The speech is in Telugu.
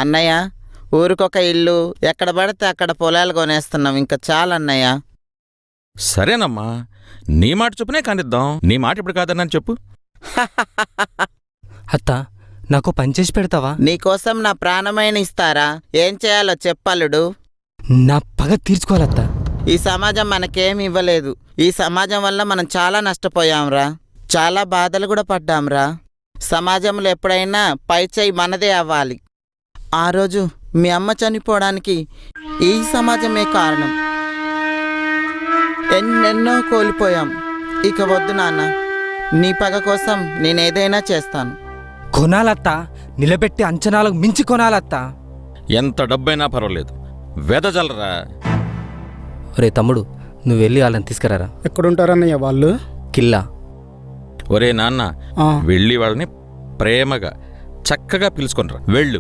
అన్నయ్య, ఊరికొక ఇల్లు, ఎక్కడ పడితే అక్కడ పొలాలు కొనేస్తున్నాం. ఇంకా చాలన్నయ్య. సరేనమ్మా, నీ మాట చొప్పునే కానిద్దాం. నీ మాట ఇప్పుడు కాదన్నాను చెప్పు. అత్త, నాకు పని చేసి పెడతావా? నీకోసం నా ప్రాణమైన ఇస్తారా? ఏం చేయాలో చెప్పల్లుడు. నా పగ తీర్చుకోవాలత్త. ఈ సమాజం మనకేమి ఇవ్వలేదు. ఈ సమాజం వల్ల మనం చాలా నష్టపోయాంరా. చాలా బాధలు కూడా పడ్డాంరా. సమాజంలో ఎప్పుడైనా పై చేయి మనదే అవ్వాలి. ఆ రోజు మీ అమ్మ చనిపోవడానికి ఈ సమాజమే కారణం. ఎన్నెన్నో కోల్పోయాం. ఇక వద్దు నాన్న, నీ పగ కోసం నేనేదైనా చేస్తాను. కొనాలత్త, నిలబెట్టి అంచనాలకు మించి కొనాలత్త. ఎంత డబ్బైనా పర్వాలేదు, వెదజలరా. ఒరే తమ్ముడు, నువ్వు వెళ్ళి వాళ్ళని తీసుకురారా. ఎక్కడుంటారన్నయ్య వాళ్ళు? కిల్లా. ఒరే నాన్న, వెళ్ళి వాళ్ళని ప్రేమగా చక్కగా పిలుచుకొనిరా. వెళ్ళు.